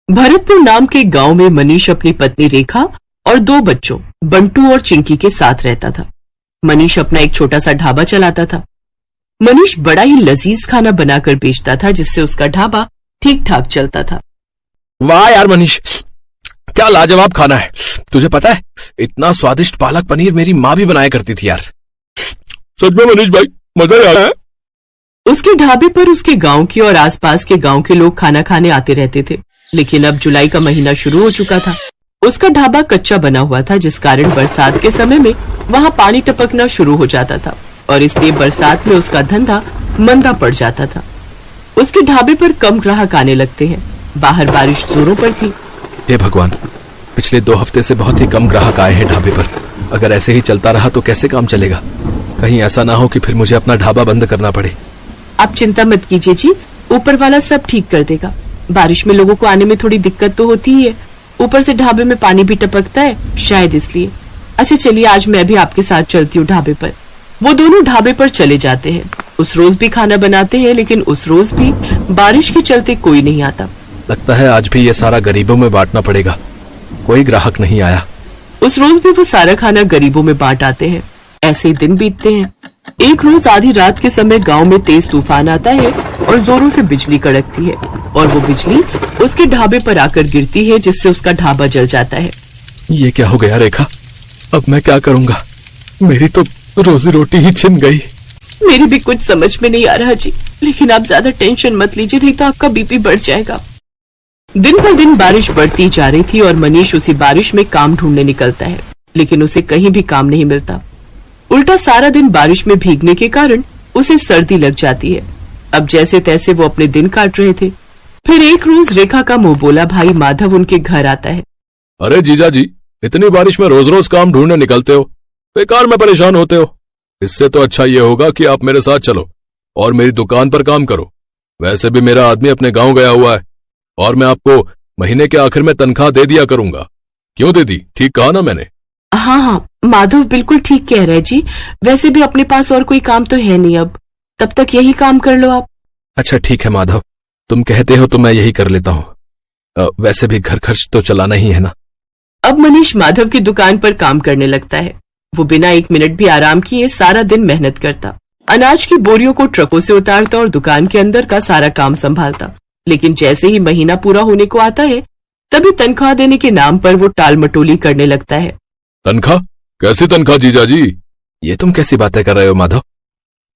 भरतपुर नाम के गांव में मनीष अपनी पत्नी रेखा और 2 बच्चों बंटू और चिंकी के साथ रहता था। मनीष अपना एक छोटा सा ढाबा चलाता था। मनीष बड़ा ही लजीज खाना बनाकर बेचता था, जिससे उसका ढाबा ठीक ठाक चलता था। वाह यार मनीष, क्या लाजवाब खाना है। तुझे पता है, इतना स्वादिष्ट पालक पनीर मेरी माँ भी बनाया करती थी यार। सच में मनीष भाई, मजा आ रहा है। उसके ढाबे पर उसके गांव के और आसपास के गांव के लोग खाना खाने आते रहते थे, लेकिन अब जुलाई का महीना शुरू हो चुका था। उसका ढाबा कच्चा बना हुआ था, जिस कारण बरसात के समय में वहां पानी टपकना शुरू हो जाता था और इसलिए बरसात में उसका धंधा मंदा पड़ जाता था। उसके ढाबे पर कम ग्राहक आने लगते हैं। बाहर बारिश जोरों पर थी। हे भगवान, पिछले 2 हफ्ते से बहुत ही कम ग्राहक आए हैं ढाबे पर। अगर ऐसे ही चलता रहा तो कैसे काम चलेगा। कहीं ऐसा ना हो कि फिर मुझे अपना ढाबा बंद करना पड़े। आप चिंता मत कीजिए जी, ऊपर वाला सब ठीक कर देगा। बारिश में लोगों को आने में थोड़ी दिक्कत तो होती ही है, ऊपर से ढाबे में पानी भी टपकता है, शायद इसलिए। अच्छा चलिए, आज मैं भी आपके साथ चलती हूँ ढाबे पर। वो दोनों ढाबे पर चले जाते हैं। उस रोज भी खाना बनाते हैं, लेकिन उस रोज भी बारिश के चलते कोई नहीं आता। लगता है आज भी ये सारा गरीबों में बांटना पड़ेगा। कोई ग्राहक नहीं आया। उस रोज भी वो सारा खाना गरीबों में बांट आते हैं। ऐसे ही दिन बीतते हैं। एक रोज आधी रात के समय गांव में तेज तूफान आता है और जोरों से बिजली कड़कती है और वो बिजली उसके ढाबे पर आकर गिरती है, जिससे उसका ढाबा जल जाता है। ये क्या हो गया रेखा? अब मैं क्या करूंगा? मेरी तो रोजी रोटी ही छिन गई। मेरी भी कुछ समझ में नहीं आ रहा जी, लेकिन आप ज्यादा टेंशन मत लीजिए, नहीं तो आपका बीपी बढ़ जाएगा। दिन पर दिन बारिश बढ़ती जा रही थी और मनीष उसी बारिश में काम ढूंढने निकलता है, लेकिन उसे कहीं भी काम नहीं मिलता। उल्टा सारा दिन बारिश में भीगने के कारण उसे सर्दी लग जाती है। अब जैसे तैसे वो अपने दिन काट रहे थे। फिर एक रोज रेखा का मुंह बोला भाई माधव उनके घर आता है। अरे जीजा जी, इतनी बारिश में रोज रोज काम ढूंढने निकलते हो, बेकार में परेशान होते हो। इससे तो अच्छा ये होगा कि आप मेरे साथ चलो और मेरी दुकान पर काम करो। वैसे भी मेरा आदमी अपने गांव गया हुआ है और मैं आपको महीने के आखिर में तनख्वाह दे दिया करूंगा। क्यों दीदी, ठीक कहा ना मैंने? हाँ, माधव बिल्कुल ठीक कह रहे जी। वैसे भी अपने पास और कोई काम तो है नहीं, अब तब तक यही काम कर लो आप। अच्छा ठीक है माधव, तुम कहते हो तो मैं यही कर लेता हूँ। वैसे भी घर खर्च तो चलाना ही है ना। अब मनीष माधव की दुकान पर काम करने लगता है। वो बिना 1 मिनट भी आराम किए सारा दिन मेहनत करता, अनाज की बोरियों को ट्रकों से उतारता और दुकान के अंदर का सारा काम संभालता। लेकिन जैसे ही महीना पूरा होने को आता है, तभी तनख्वाह देने के नाम पर वो टाल मटोली करने लगता है। तनख्वाह? कैसी तनख्वाह जीजा जी? ये तुम कैसी बातें कर रहे हो माधव?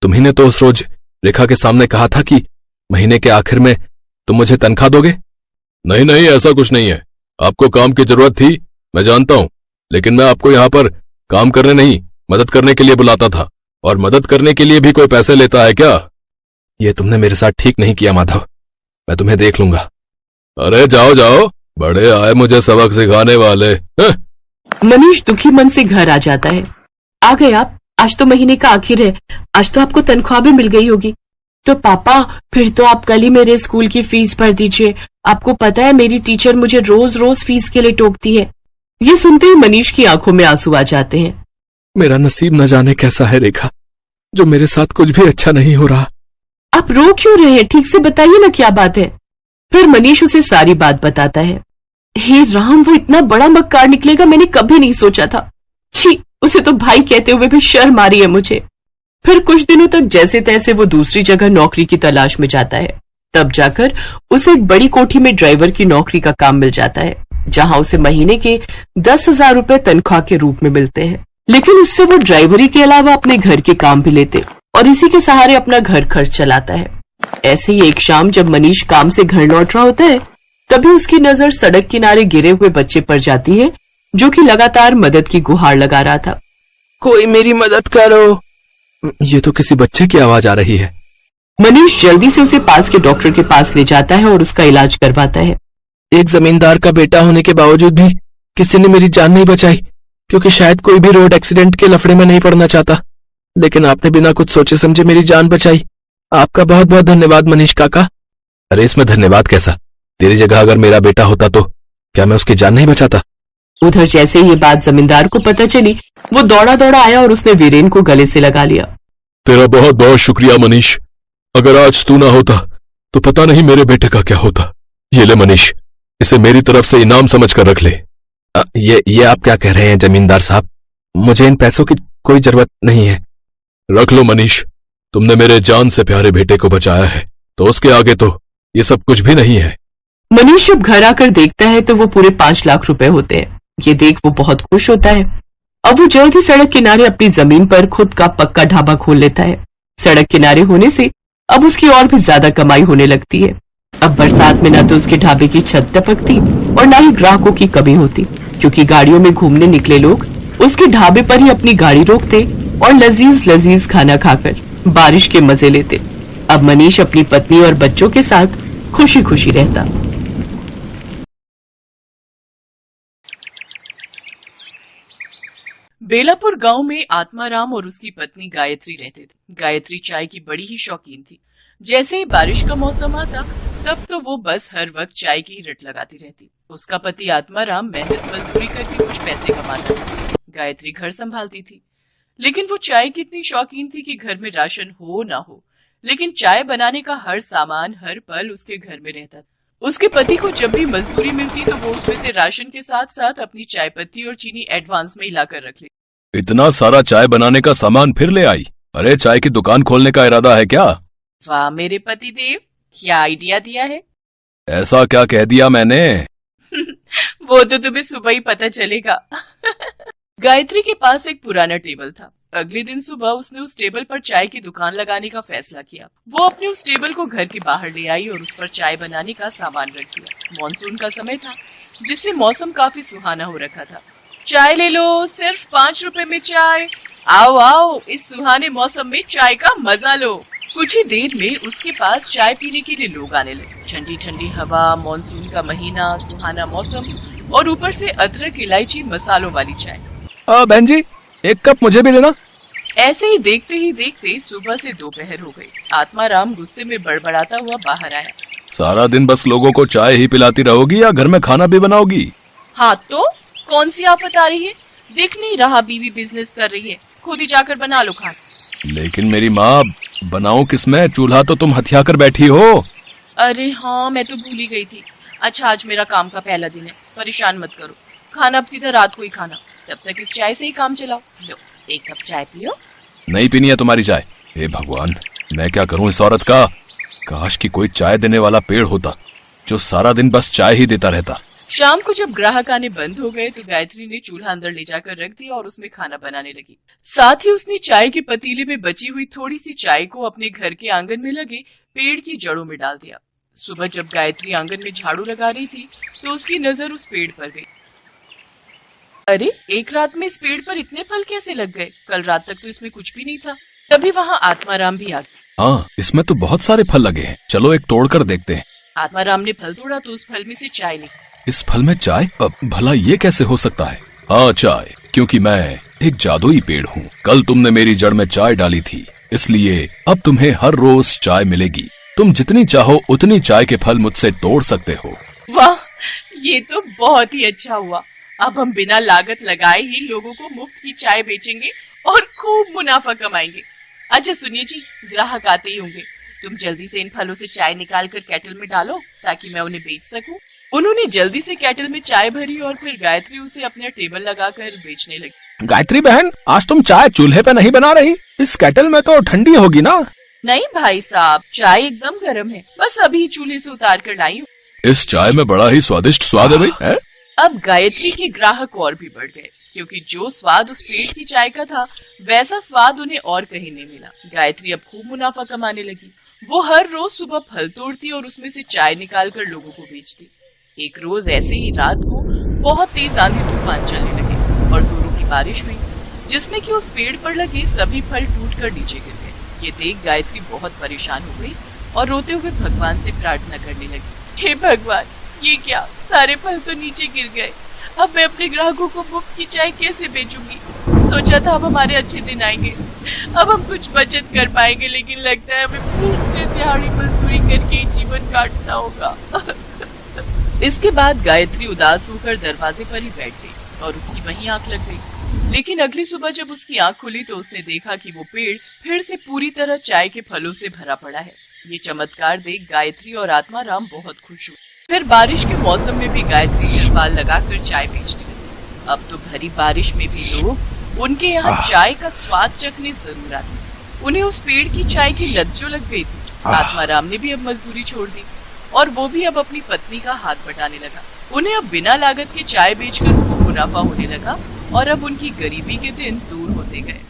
तुम्ही ने तो उस रोज रेखा के सामने कहा था कि महीने के आखिर में तुम मुझे तनख्वाह दोगे। नहीं नहीं, ऐसा कुछ नहीं है। आपको काम की जरूरत थी, मैं जानता हूँ, लेकिन मैं आपको यहाँ पर काम करने नहीं, मदद करने के लिए बुलाता था। और मदद करने के लिए भी कोई पैसे लेता है क्या? ये तुमने मेरे साथ ठीक नहीं किया माधव, मैं तुम्हें देख लूंगा। अरे जाओ जाओ, बड़े आए मुझे सबक सिखाने वाले। मनीष दुखी मन से घर आ जाता है। आ गए आप? आज तो महीने का आखिर है, आज तो आपको तनख्वाह भी मिल गई होगी। तो पापा, फिर तो आप कल ही मेरे स्कूल की फीस भर दीजिए। आपको पता है मेरी टीचर मुझे रोज रोज फीस के लिए टोकती है। ये सुनते ही मनीष की आंखों में आंसू आ जाते हैं। मेरा नसीब न जाने कैसा है रेखा, जो मेरे साथ कुछ भी अच्छा नहीं हो रहा। आप रो क्यों रहे हैं? ठीक से बताइए ना क्या बात है। फिर मनीष उसे सारी बात बताता है। हे राम, वो इतना बड़ा मक्कार निकलेगा मैंने कभी नहीं सोचा था। छी, उसे तो भाई कहते हुए भी शर्म आ रही है मुझे। फिर कुछ दिनों तक जैसे तैसे वो दूसरी जगह नौकरी की तलाश में जाता है। तब जाकर उसे एक बड़ी कोठी में ड्राइवर की नौकरी का काम मिल जाता है, जहां उसे महीने के 10,000 रुपए तनख्वाह के रूप में मिलते हैं। लेकिन उससे वो ड्राइवरी के अलावा अपने घर के काम भी लेते और इसी के सहारे अपना घर खर्च चलाता है। ऐसे ही एक शाम जब मनीष काम से घर लौट रहा होता है, तभी उसकी नजर सड़क किनारे गिरे हुए बच्चे पर जाती है, जो कि लगातार मदद की गुहार लगा रहा था। कोई मेरी मदद करो। ये तो किसी बच्चे की आवाज आ रही है। मनीष जल्दी से उसे पास के डॉक्टर के पास ले जाता है और उसका इलाज करवाता है। एक जमींदार का बेटा होने के बावजूद भी किसी ने मेरी जान नहीं बचाई, क्योंकि शायद कोई भी रोड एक्सीडेंट के लफड़े में नहीं पड़ना चाहता। लेकिन आपने बिना कुछ सोचे समझे मेरी जान बचाई। आपका बहुत बहुत धन्यवाद मनीष काका। अरे इसमें धन्यवाद कैसा? तेरी जगह अगर मेरा बेटा होता तो क्या मैं उसकी जान नहीं बचाता? उधर जैसे ये बात जमींदार को पता चली, वो दौड़ा दौड़ा आया और उसने वीरेन को गले से लगा लिया। तेरा बहुत बहुत शुक्रिया मनीष। अगर आज तू ना होता तो पता नहीं मेरे बेटे का क्या होता। ये ले मनीष, इसे मेरी तरफ से इनाम समझ कर रख ले। ये आप क्या कह रहे हैं जमींदार साहब? मुझे इन पैसों की कोई जरूरत नहीं है। रख लो मनीष, तुमने मेरे जान से प्यारे बेटे को बचाया है, तो उसके आगे तो ये सब कुछ भी नहीं है। मनीष जब घर आकर देखता है तो वो पूरे 5 लाख रुपए होते हैं। ये देख वो बहुत खुश होता है। अब वो जल्द ही सड़क किनारे अपनी जमीन पर खुद का पक्का ढाबा खोल लेता है। सड़क किनारे होने से अब उसकी और भी ज्यादा कमाई होने लगती है। अब बरसात में ना तो उसके ढाबे की छत टपकती और ना ही ग्राहकों की कमी होती, क्योंकि गाड़ियों में घूमने निकले लोग उसके ढाबे पर ही अपनी गाड़ी रोकते और लजीज लजीज खाना खाकर बारिश के मजे लेते। अब मनीष अपनी पत्नी और बच्चों के साथ खुशी खुशी रहता। बेलापुर गांव में आत्माराम और उसकी पत्नी गायत्री रहते थे। गायत्री चाय की बड़ी ही शौकीन थी। जैसे ही बारिश का मौसम आता तब तो वो बस हर वक्त चाय की रट लगाती रहती। उसका पति आत्माराम मेहनत मजदूरी करके कुछ पैसे कमाता था। गायत्री घर संभालती थी, लेकिन वो चाय की इतनी शौकीन थी कि घर में राशन हो ना हो, लेकिन चाय बनाने का हर सामान हर पल उसके घर में रहता था। उसके पति को जब भी मजदूरी मिलती तो वो उसमें से राशन के साथ साथ अपनी चाय पत्ती और चीनी एडवांस में हिलाकर रख लेती। इतना सारा चाय बनाने का सामान फिर ले आई? अरे चाय की दुकान खोलने का इरादा है क्या? वाह मेरे पति देव, क्या आइडिया दिया है। ऐसा क्या कह दिया मैंने? वो तो तुम्हें सुबह ही पता चलेगा। गायत्री के पास एक पुराना टेबल था। अगले दिन सुबह उसने उस टेबल पर चाय की दुकान लगाने का फैसला किया। वो अपने उस टेबल को घर के बाहर ले आई और उस पर चाय बनाने का सामान रख दिया। मॉनसून का समय था, जिससे मौसम काफी सुहाना हो रखा था। चाय ले लो, सिर्फ 5 रुपए में चाय। आओ आओ, इस सुहाने मौसम में चाय का मजा लो। कुछ ही देर में उसके पास चाय पीने के लिए लोग आने लगे। ठंडी ठंडी हवा, मॉनसून का महीना, सुहाना मौसम और ऊपर से अदरक, इलायची, मसालों वाली चाय। बहन जी, एक कप मुझे भी लेना। ऐसे ही देखते सुबह से दोपहर हो गई। आत्माराम गुस्से में बड़बड़ाता हुआ बाहर आया। सारा दिन बस लोगों को चाय ही पिलाती रहोगी या घर में खाना भी बनाओगी? हाँ तो कौन सी आफत आ रही है? दिख नहीं रहा बीवी बिजनेस कर रही है, खुद ही जाकर बना लो खाना। लेकिन मेरी माँ, बनाऊं किसमें? चूल्हा तो तुम हथिया कर बैठी हो। अरे हाँ, मैं तो भूल ही गई थी। अच्छा, आज मेरा काम का पहला दिन है, परेशान मत करो। खाना अब सीधा रात को ही खाना, तब तक इस चाय से ही काम चलाओ। लो, एक कप चाय पियो। नहीं पीनी है तुम्हारी चाय। हे भगवान, मैं क्या करूं इस औरत का? काश कि कोई चाय देने वाला पेड़ होता जो सारा दिन बस चाय ही देता रहता। शाम को जब ग्राहक आने बंद हो गए तो गायत्री ने चूल्हा अंदर ले जाकर रख दिया और उसमें खाना बनाने लगी। साथ ही उसने चाय के पतीले में बची हुई थोड़ी सी चाय को अपने घर के आंगन में लगे पेड़ की जड़ों में डाल दिया। सुबह जब गायत्री आंगन में झाड़ू लगा रही थी तो उसकी नजर उस पेड़ पर गई। अरे, एक रात में इस पेड़ पर इतने फल कैसे लग गए? कल रात तक तो इसमें कुछ भी नहीं था। तभी वहाँ आत्माराम भी आ गया। हाँ, इसमें तो बहुत सारे फल लगे हैं, चलो एक तोड़ कर देखते हैं। आत्माराम ने फल तोड़ा तो उस फल में से चाय निकली। इस फल में चाय? भला ये कैसे हो सकता है? हाँ, चाय, क्योंकि मैं एक जादुई पेड़ हूँ। कल तुमने मेरी जड़ में चाय डाली थी, इसलिए अब तुम्हें हर रोज चाय मिलेगी। तुम जितनी चाहो उतनी चाय के फल मुझसे तोड़ सकते हो। वाह, ये तो बहुत ही अच्छा हुआ। अब हम बिना लागत लगाए ही लोगों को मुफ्त की चाय बेचेंगे और खूब मुनाफा कमाएंगे। अच्छा सुनिए जी, ग्राहक आते ही होंगे, तुम जल्दी से इन फलों से चाय निकाल कर केटल में डालो ताकि मैं उन्हें बेच सकूं। उन्होंने जल्दी से केटल में चाय भरी और फिर गायत्री उसे अपने टेबल लगाकर बेचने लगी। गायत्री बहन, आज तुम चाय चूल्हे पे नहीं बना रही? इस केटल में तो ठंडी होगी ना? नहीं भाई साहब, चाय एकदम गर्म है, बस अभी चूल्हे से उतार कर लाई हूँ। इस चाय में बड़ा ही स्वादिष्ट स्वाद है भाई, है? अब गायत्री के ग्राहक और भी बढ़ गए, क्योंकि जो स्वाद उस पेड़ की चाय का था वैसा स्वाद उन्हें और कहीं नहीं मिला। गायत्री अब खूब मुनाफा कमाने लगी। वो हर रोज सुबह फल तोड़ती और उसमें से चाय निकाल कर लोगों को बेचती। एक रोज ऐसे ही रात को बहुत तेज आंधी तूफान चलने लगे और जोरों की बारिश हुई, जिसमें कि उस पेड़ पर लगे सभी फल टूटकर नीचे गिर गए। ये देख गायत्री बहुत परेशान हो गई और रोते हुए भगवान से प्रार्थना करने लगी। हे भगवान, ये क्या, सारे फल तो नीचे गिर गए। अब मैं अपने ग्राहकों को मुफ्त की चाय कैसे बेचूंगी? सोचा था अब हमारे अच्छे दिन आएंगे, अब हम कुछ बचत कर पाएंगे, लेकिन लगता है हमें फिर से दिहाड़ी मजदूरी करके जीवन काटना होगा। इसके बाद गायत्री उदास होकर दरवाजे पर ही बैठ गई और उसकी वहीं आंख लग गई। लेकिन अगली सुबह जब उसकी आंख खुली तो उसने देखा कि वो पेड़ फिर से पूरी तरह चाय के फलों से भरा पड़ा है। ये चमत्कार देख गायत्री और आत्माराम बहुत खुश हुए। फिर बारिश के मौसम में भी गायत्री तिरपाल लगाकर चाय बेचने लगी। अब तो भरी बारिश में भी लोग उनके यहाँ चाय का स्वाद चखने जरूर आते। उन्हें उस पेड़ की चाय की लत जो लग गई थी। आत्माराम ने भी अब मजदूरी छोड़ दी और वो भी अब अपनी पत्नी का हाथ बटाने लगा। उन्हें अब बिना लागत के चाय बेचकर खूब मुनाफा होने लगा और अब उनकी गरीबी के दिन दूर होते गए।